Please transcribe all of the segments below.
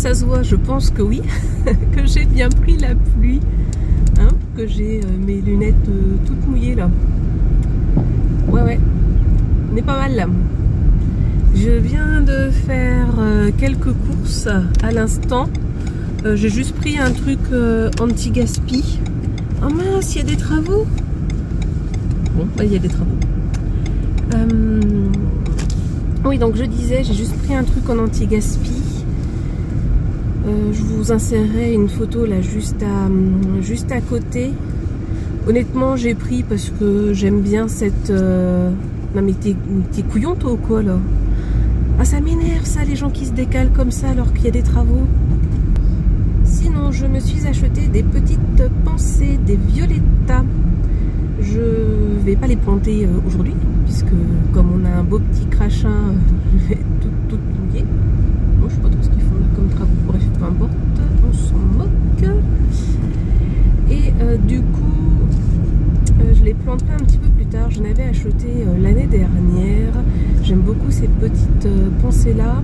ça se voit, je pense que oui, que j'ai bien pris la pluie, hein, que j'ai mes lunettes toutes mouillées là. Ouais, on est pas mal là. Je viens de faire quelques courses à l'instant. J'ai juste pris un truc anti-gaspi. Oh mince, il y a des travaux. Bon, bah, il y a des travaux. Oui, donc je disais, j'ai juste pris un truc en anti-gaspi. Je vous insérerai une photo là juste à côté. Honnêtement, j'ai pris parce que j'aime bien cette... Non mais t'es couillon toi ou quoi là? Ah, ça m'énerve ça, les gens qui se décalent comme ça alors qu'il y a des travaux. Sinon, je me suis acheté des petites pensées, des violettas. Je vais pas les planter aujourd'hui, puisque comme on a un beau petit crachin, je vais tout mouiller. Moi, je sais pas trop ce qu'ils font là comme travaux, bref, peu importe, on s'en moque. Et du coup, je les planterai un petit peu plus tard. Je n'avais acheté l'année dernière. J'aime beaucoup ces petites pensées là.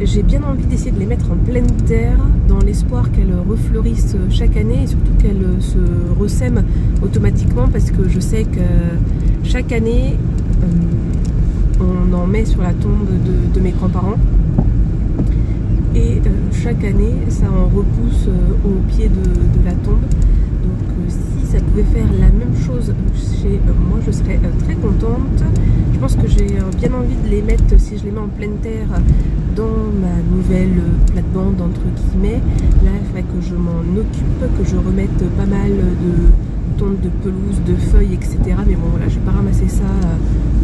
J'ai bien envie d'essayer de les mettre en pleine terre dans l'espoir qu'elles refleurissent chaque année et surtout qu'elles se ressèment automatiquement, parce que je sais que chaque année on en met sur la tombe de mes grands-parents et chaque année ça en repousse au pied de la tombe. Donc si ça pouvait faire la même chose chez moi, je serais très contente. Je pense que j'ai bien envie de les mettre, si je les mets en pleine terre, dans ma nouvelle plate-bande entre guillemets. Là, il faudrait que je m'en occupe, que je remette pas mal de tonte de pelouse, de feuilles, etc. Mais bon, voilà, je vais pas ramasser ça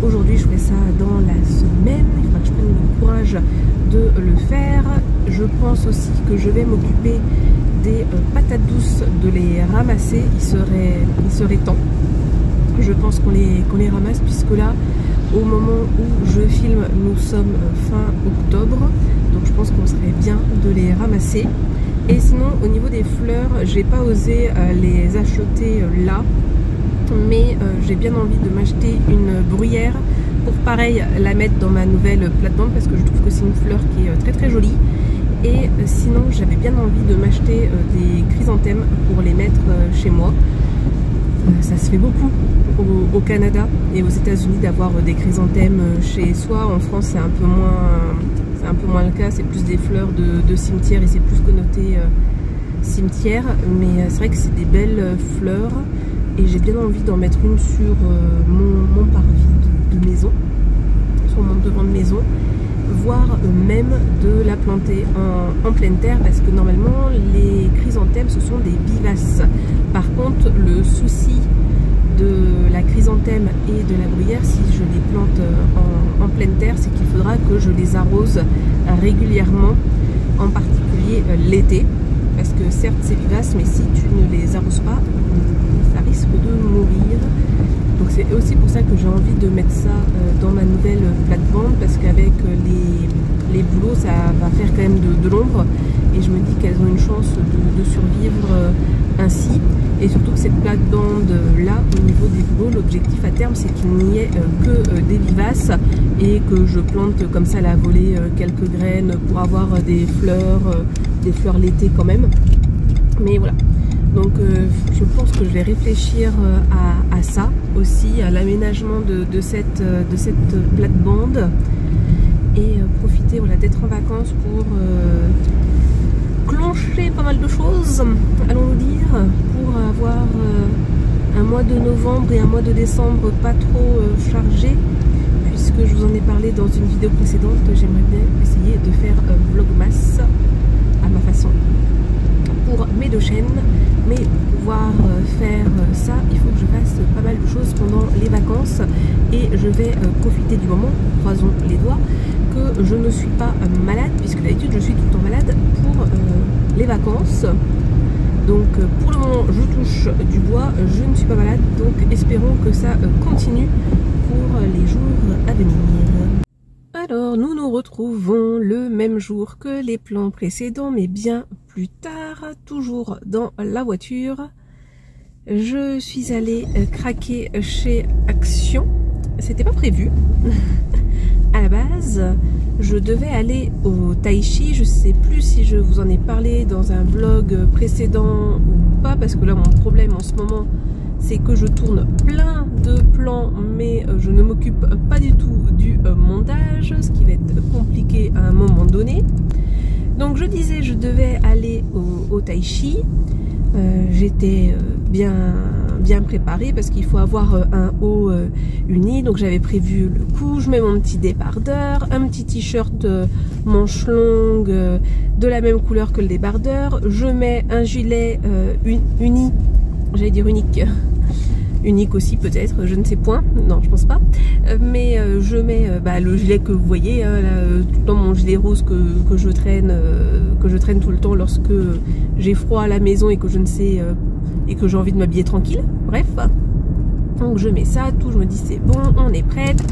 aujourd'hui. Je ferai ça dans la semaine. Il faudra que je prenne le courage de le faire. Je pense aussi que je vais m'occuper des patates douces, de les ramasser. Il serait temps. Je pense qu'on les ramasse, puisque là, au moment où je filme, nous sommes fin octobre, donc je pense qu'on serait bien de les ramasser. Et sinon, au niveau des fleurs, j'ai pas osé les acheter là, mais j'ai bien envie de m'acheter une bruyère pour pareil la mettre dans ma nouvelle plate-bande, parce que je trouve que c'est une fleur qui est très très jolie. Et sinon, j'avais bien envie de m'acheter des chrysanthèmes pour les mettre chez moi. Ça se fait beaucoup au Canada et aux États-Unis d'avoir des chrysanthèmes chez soi. En France, c'est un peu moins le cas. C'est plus des fleurs de cimetière et c'est plus connoté cimetière. Mais c'est vrai que c'est des belles fleurs et j'ai bien envie d'en mettre une sur mon parvis de maison, sur mon devant de maison, voire même de la planter en pleine terre, parce que normalement les chrysanthèmes ce sont des vivaces. Par contre, le souci de la chrysanthème et de la bruyère, si je les plante en pleine terre, c'est qu'il faudra que je les arrose régulièrement, en particulier l'été, parce que certes c'est vivace, mais si tu ne les arroses pas, ça risque de mourir. Donc c'est aussi pour ça que j'ai envie de mettre ça dans ma nouvelle plate-bande, parce qu'avec les bouleaux, ça va faire quand même de l'ombre, et je me dis qu'elles ont une chance de survivre ainsi. Et surtout que cette plate-bande là, au niveau des bouleaux, l'objectif à terme c'est qu'il n'y ait que des vivaces, et que je plante comme ça à la volée quelques graines pour avoir des fleurs l'été quand même. Mais voilà. Donc je pense que je vais réfléchir à ça aussi, à l'aménagement de cette plate-bande, et profiter, voilà, d'être en vacances pour clencher pas mal de choses, allons-nous dire, pour avoir un mois de novembre et un mois de décembre pas trop chargé, puisque je vous en ai parlé dans une vidéo précédente. J'aimerais bien essayer de faire vlogmas à ma façon pour mes deux chaînes, mais pour pouvoir faire ça, il faut que je fasse pas mal de choses pendant les vacances, et je vais profiter du moment, croisons les doigts, que je ne suis pas malade, puisque d'habitude je suis tout le temps malade pour les vacances. Donc pour le moment je touche du bois, je ne suis pas malade, donc espérons que ça continue pour les jours à venir. Alors nous nous retrouvons le même jour que les plans précédents, mais bien plus tard, toujours dans la voiture. Je suis allée craquer chez Action, c'était pas prévu à la base. je devais aller au Tai Chi. Je sais plus si je vous en ai parlé dans un vlog précédent ou pas, parce que là mon problème en ce moment c'est que je tourne plein de plans mais je ne m'occupe pas du tout du montage, ce qui va être compliqué à un moment donné. Donc je disais, je devais aller au Tai Chi. J'étais bien préparée parce qu'il faut avoir un haut uni, donc j'avais prévu le cou, je mets mon petit débardeur, un petit t-shirt manche longue de la même couleur que le débardeur, je mets un gilet uni, j'allais dire unique aussi peut-être, je ne sais point, non je pense pas, mais je mets le gilet que vous voyez, hein, là, tout le temps mon gilet rose que je traîne tout le temps lorsque j'ai froid à la maison et que je ne sais et que j'ai envie de m'habiller tranquille, bref. Donc je mets ça, tout, je me dis c'est bon, on est prête.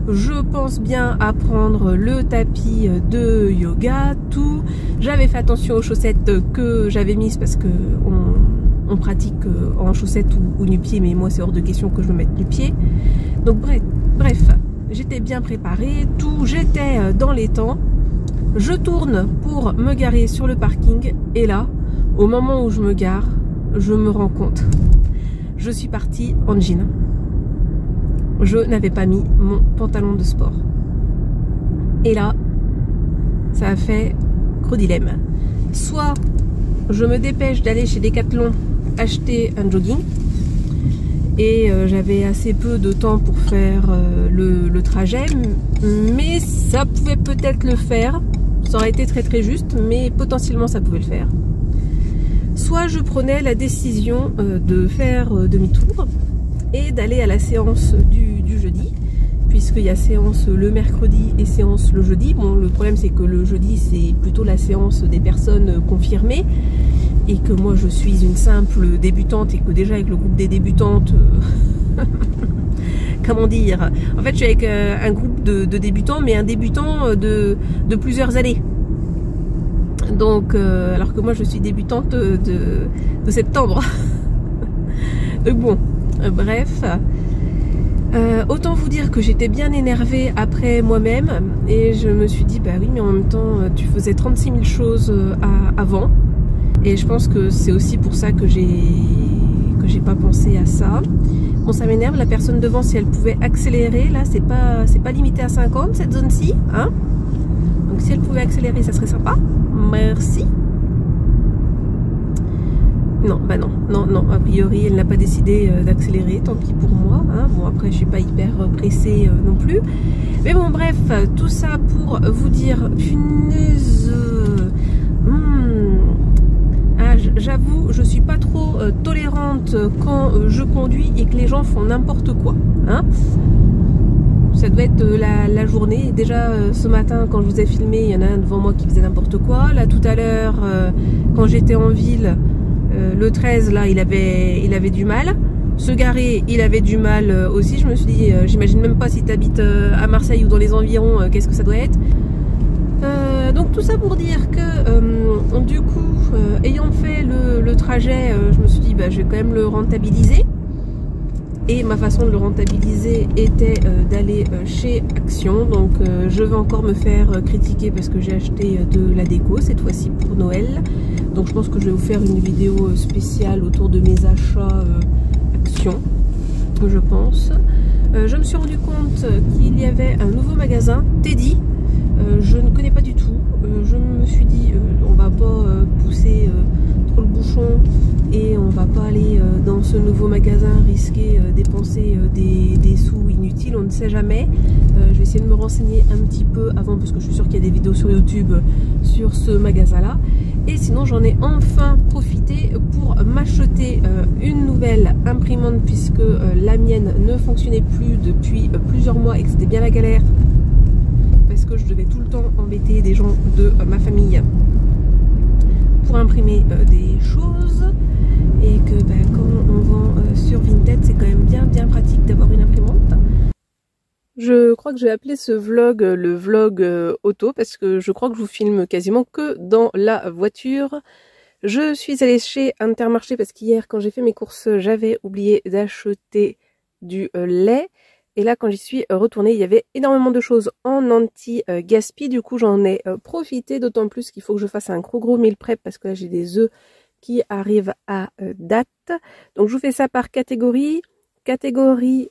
Je pense bien à prendre le tapis de yoga, tout. J'avais fait attention aux chaussettes que j'avais mises parce que on pratique en chaussettes ou nu-pieds, mais moi c'est hors de question que je me mette nu-pieds. Donc bref, j'étais bien préparée, tout, j'étais dans les temps. Je tourne pour me garer sur le parking et là, au moment où je me gare, je me rends compte. Je suis partie en jean. Je n'avais pas mis mon pantalon de sport. Et là, ça a fait gros dilemme. Soit je me dépêche d'aller chez Decathlon acheter un jogging et j'avais assez peu de temps pour faire le trajet, mais ça pouvait peut-être le faire. Ça aurait été très juste, mais potentiellement ça pouvait le faire. Soit je prenais la décision de faire demi-tour et d'aller à la séance du jeudi, puisqu'il y a séance le mercredi et séance le jeudi. Bon, le problème c'est que le jeudi c'est plutôt la séance des personnes confirmées et que moi je suis une simple débutante et que déjà avec le groupe des débutantes, comment dire, en fait je suis avec un groupe de débutants, mais un débutant de plusieurs années. Donc, alors que moi je suis débutante de septembre. Donc bon, bref. Autant vous dire que j'étais bien énervée après moi-même et je me suis dit bah oui mais en même temps tu faisais 36 000 choses avant et je pense que c'est aussi pour ça que j'ai pas pensé à ça. Bon ça m'énerve, la personne devant si elle pouvait accélérer, là c'est pas limité à 50 cette zone-ci, hein. Donc si elle pouvait accélérer ça serait sympa, merci. Non, bah non, a priori elle n'a pas décidé d'accélérer, tant pis pour moi, hein. Bon après je suis pas hyper pressée non plus, mais bon bref, tout ça pour vous dire, punaise, j'avoue je suis pas trop tolérante quand je conduis et que les gens font n'importe quoi, hein. Ça doit être la journée, déjà ce matin quand je vous ai filmé, il y en a un devant moi qui faisait n'importe quoi, là tout à l'heure quand j'étais en ville, le 13 là il avait du mal, se garer il avait du mal aussi. Je me suis dit j'imagine même pas si tu habites à Marseille ou dans les environs qu'est-ce que ça doit être. Donc tout ça pour dire que du coup ayant fait le trajet je me suis dit bah, je vais quand même le rentabiliser et ma façon de le rentabiliser était d'aller chez Action. Donc je vais encore me faire critiquer parce que j'ai acheté de la déco cette fois-ci pour Noël. Donc je pense que je vais vous faire une vidéo spéciale autour de mes achats Action, je pense. Je me suis rendu compte qu'il y avait un nouveau magasin, Teddy. Je ne connais pas du tout. Je me suis dit on va pas pousser trop le bouchon et on va pas aller dans ce nouveau magasin risquer dépenser des sous inutiles, on ne sait jamais. Je vais essayer de me renseigner un petit peu avant parce que je suis sûre qu'il y a des vidéos sur YouTube sur ce magasin là. Et sinon j'en ai enfin profité pour m'acheter une nouvelle imprimante puisque la mienne ne fonctionnait plus depuis plusieurs mois et que c'était bien la galère parce que je devais tout le temps embêter des gens de ma famille pour imprimer des choses et que bah, quand on vend sur Vinted c'est quand même bien pratique d'avoir une imprimante. Je crois que je vais appeler ce vlog le vlog auto parce que je crois que je vous filme quasiment que dans la voiture. Je suis allée chez Intermarché parce qu'hier quand j'ai fait mes courses j'avais oublié d'acheter du lait. Et là, quand j'y suis retournée, il y avait énormément de choses en anti-gaspi. Du coup, j'en ai profité, d'autant plus qu'il faut que je fasse un gros meal prep parce que là, j'ai des œufs qui arrivent à date. Donc, je vous fais ça par catégorie. Catégorie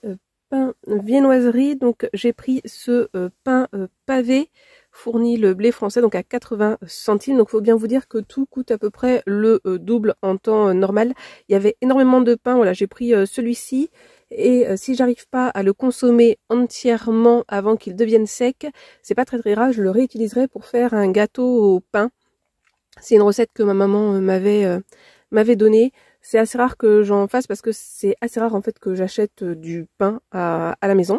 pain viennoiserie. Donc, j'ai pris ce pain pavé fourni le blé français, donc à 80 centimes. Donc, il faut bien vous dire que tout coûte à peu près le double en temps normal. Il y avait énormément de pain. Voilà, j'ai pris celui-ci. Et si j'arrive pas à le consommer entièrement avant qu'il devienne sec, c'est pas très grave, je le réutiliserai pour faire un gâteau au pain. C'est une recette que ma maman m'avait donnée. C'est assez rare que j'en fasse parce que c'est assez rare en fait que j'achète du pain à la maison.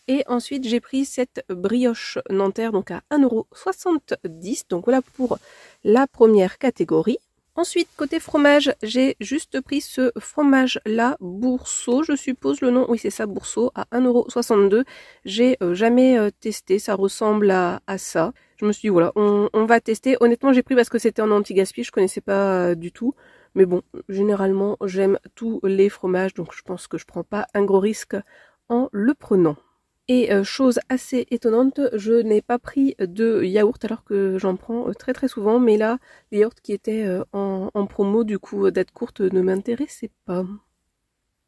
Et ensuite j'ai pris cette brioche Nanterre donc à 1,70 €. Donc voilà pour la première catégorie. Ensuite, côté fromage, j'ai juste pris ce fromage-là, Boursault, je suppose le nom, oui c'est ça, Boursault, à 1,62 €. J'ai jamais testé, ça ressemble à ça. Je me suis dit, voilà, on va tester. Honnêtement, j'ai pris parce que c'était en anti-gaspi, je connaissais pas du tout. Mais bon, généralement, j'aime tous les fromages, donc je pense que je prends pas un gros risque en le prenant. Et chose assez étonnante, je n'ai pas pris de yaourt alors que j'en prends très souvent. Mais là, les yaourts qui étaient en promo, du coup, date courte, ne m'intéressaient pas.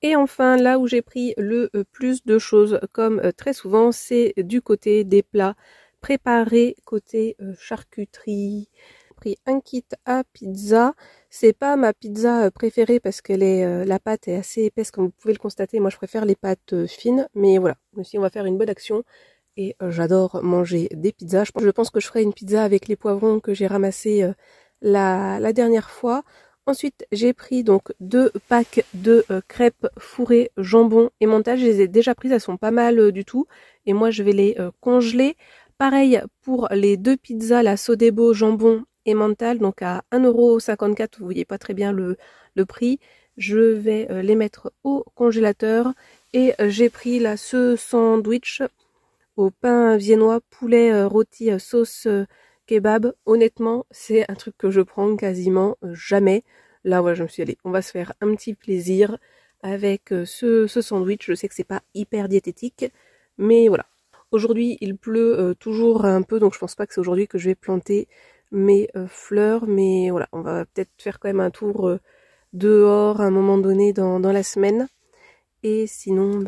Et enfin, là où j'ai pris le plus de choses, comme très souvent, c'est du côté des plats préparés, côté charcuterie. J'ai pris un kit à pizza. C'est pas ma pizza préférée parce que la pâte est assez épaisse comme vous pouvez le constater. Moi je préfère les pâtes fines, mais voilà, je me suis dit on va faire une bonne action et j'adore manger des pizzas. Je pense que je ferai une pizza avec les poivrons que j'ai ramassés la dernière fois. Ensuite j'ai pris donc 2 packs de crêpes fourrées jambon et mental. Je les ai déjà prises, elles sont pas mal du tout et moi je vais les congeler. Pareil pour les 2 pizzas, la Sodebo jambon et mental, donc à 1,54 €, vous voyez pas très bien le prix. Je vais les mettre au congélateur et j'ai pris là ce sandwich au pain viennois, poulet rôti sauce kebab. Honnêtement, c'est un truc que je prends quasiment jamais. Là, voilà, je me suis dit, allez, on va se faire un petit plaisir avec ce sandwich. Je sais que c'est pas hyper diététique, mais voilà. Aujourd'hui, il pleut toujours un peu, donc je pense pas que c'est aujourd'hui que je vais planter mes fleurs, mais voilà, on va peut-être faire quand même un tour dehors à un moment donné dans la semaine. Et sinon,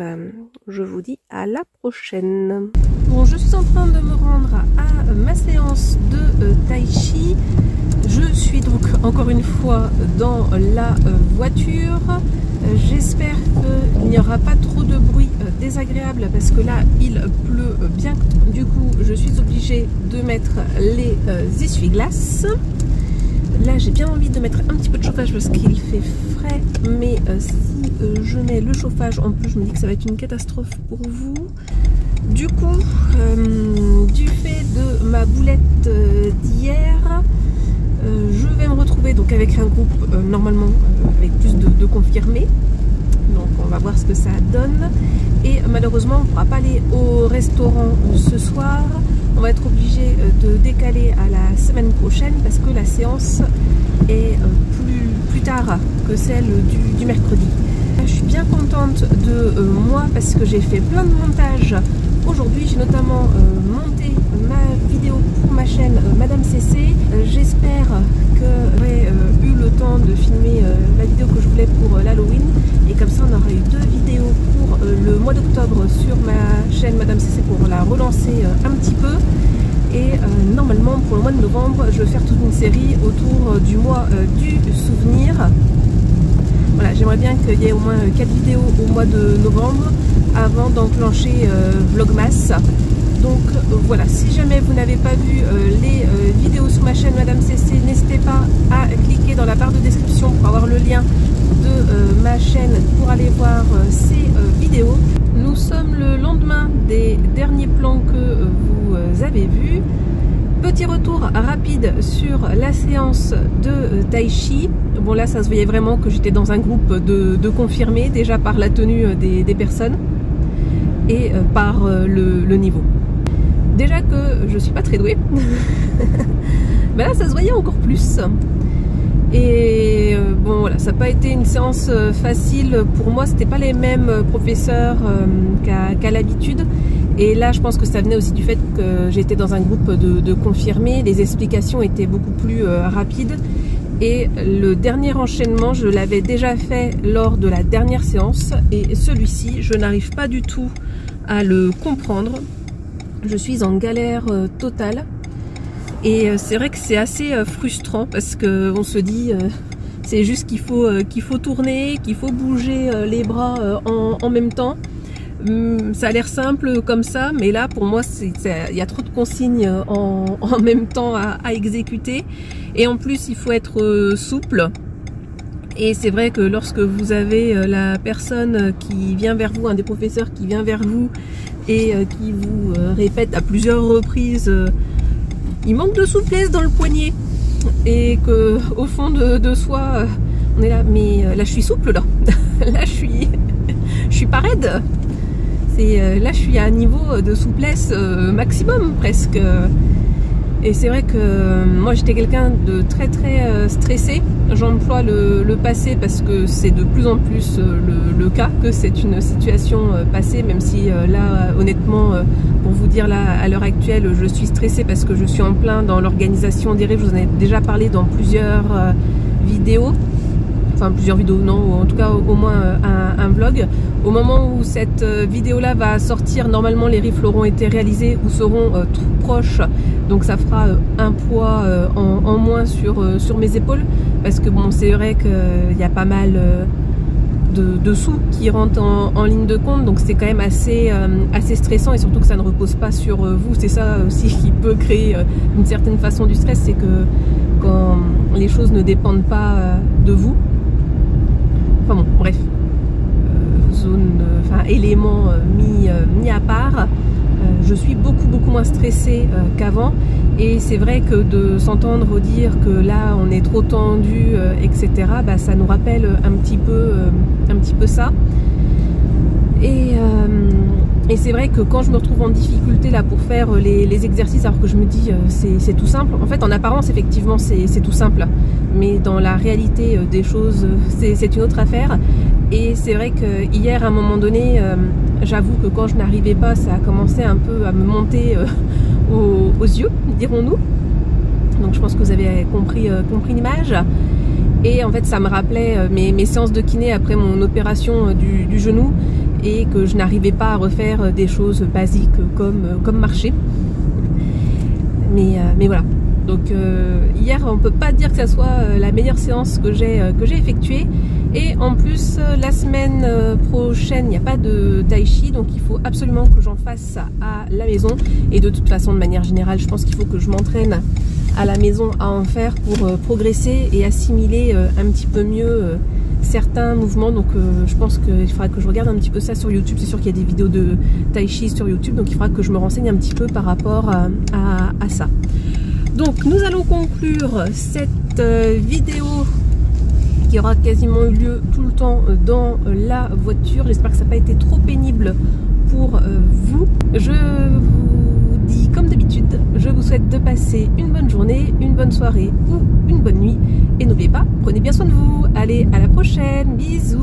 je vous dis à la prochaine. Bon, je suis en train de me rendre à ma séance de tai chi. Je suis donc encore une fois dans la voiture. J'espère qu'il n'y aura pas trop de bruit désagréable parce que là il pleut bien. Du coup je suis obligée de mettre les essuie-glaces. Là j'ai bien envie de mettre un petit peu de chauffage parce qu'il fait frais, mais si je mets le chauffage en plus je me dis que ça va être une catastrophe pour vous. Du coup du fait de ma boulette d'hier, je vais me retrouver donc avec un groupe normalement avec plus de confirmés. Donc on va voir ce que ça donne. Et malheureusement on ne pourra pas aller au restaurant ce soir. On va être obligé de décaler à la semaine prochaine parce que la séance est plus tard que celle du mercredi. Je suis bien contente de moi parce que j'ai fait plein de montages aujourd'hui. J'ai notamment monté ma vidéo pour ma chaîne Madame CC. J'espère que j'aurai eu le temps de filmer la vidéo que je voulais pour l'Halloween. Et comme ça on aura eu 2 vidéos pour le mois d'octobre sur ma chaîne Madame CC pour la relancer un petit peu. Et normalement pour le mois de novembre je vais faire toute une série autour du mois du souvenir. Voilà, j'aimerais bien qu'il y ait au moins 4 vidéos au mois de novembre avant d'enclencher Vlogmas. Donc voilà, si jamais vous n'avez pas vu les vidéos sur ma chaîne Madame CC, n'hésitez pas à cliquer dans la barre de description pour avoir le lien de ma chaîne pour aller voir ces vidéos. Nous sommes le lendemain des derniers plans que vous avez vus. Petit retour rapide sur la séance de tai chi. Bon là ça se voyait vraiment que j'étais dans un groupe de confirmés, déjà par la tenue des personnes et par le niveau. Déjà que je suis pas très douée, mais là ça se voyait encore plus. Et bon voilà, ça n'a pas été une séance facile pour moi, c'était pas les mêmes professeurs qu'à l'habitude. Et là je pense que ça venait aussi du fait que j'étais dans un groupe de confirmés, les explications étaient beaucoup plus rapides. Et le dernier enchaînement, je l'avais déjà fait lors de la dernière séance. Et celui-ci, je n'arrive pas du tout à le comprendre. Je suis en galère totale. Et c'est vrai que c'est assez frustrant parce qu'on se dit c'est juste qu'il faut tourner, qu'il faut bouger les bras en même temps. Ça a l'air simple comme ça, mais là pour moi il y a trop de consignes en même temps à exécuter. Et en plus il faut être souple. Et c'est vrai que lorsque vous avez la personne qui vient vers vous, un des professeurs qui vient vers vous et qui vous répète à plusieurs reprises il manque de souplesse dans le poignet, et que au fond de soi on est là, mais là je suis souple là, là je suis pas raide. Là je suis à un niveau de souplesse maximum presque. Et c'est vrai que moi j'étais quelqu'un de très stressé. J'emploie le passé parce que c'est de plus en plus le cas, que c'est une situation passée, même si là honnêtement pour vous dire là à l'heure actuelle je suis stressée parce que je suis en plein dans l'organisation des rêves. Je vous en ai déjà parlé dans plusieurs vidéos. Enfin plusieurs vidéos non, ou en tout cas au moins un vlog. Au moment où cette vidéo là va sortir, normalement les rifles auront été réalisés ou seront tout proches, donc ça fera un poids en moins sur mes épaules, parce que bon c'est vrai qu'il y a pas mal de sous qui rentrent en ligne de compte, donc c'est quand même assez stressant, et surtout que ça ne repose pas sur vous. C'est ça aussi qui peut créer une certaine façon du stress, c'est que quand les choses ne dépendent pas de vous. Enfin bon, bref, élément mis à part, je suis beaucoup moins stressée qu'avant. Et c'est vrai que de s'entendre dire que là on est trop tendu, etc., bah, ça nous rappelle un petit peu ça. Et c'est vrai que quand je me retrouve en difficulté là pour faire les exercices, alors que je me dis c'est tout simple, en fait en apparence effectivement c'est tout simple, mais dans la réalité des choses c'est une autre affaire. Et c'est vrai que hier à un moment donné, j'avoue que quand je n'arrivais pas, ça a commencé un peu à me monter aux yeux, dirons-nous. Donc je pense que vous avez compris l'image. Et en fait ça me rappelait mes séances de kiné après mon opération du genou, et que je n'arrivais pas à refaire des choses basiques comme marcher. Mais voilà. Donc hier on peut pas dire que ça soit la meilleure séance que j'ai effectuée. Et en plus la semaine prochaine il n'y a pas de tai chi, donc il faut absolument que j'en fasse à la maison. Et de toute façon de manière générale je pense qu'il faut que je m'entraîne à la maison à en faire pour progresser et assimiler un petit peu mieux certains mouvements. Donc je pense qu'il faudra que je regarde un petit peu ça sur YouTube. C'est sûr qu'il y a des vidéos de tai chi sur YouTube, donc il faudra que je me renseigne un petit peu par rapport à ça. Donc nous allons conclure cette vidéo qui aura quasiment eu lieu tout le temps dans la voiture. J'espère que ça n'a pas été trop pénible pour vous. Je vous dis comme d'habitude, je vous souhaite de passer une bonne journée, une bonne soirée ou une bonne nuit. Et n'oubliez pas, prenez bien soin de vous. Allez, à la prochaine, bisous.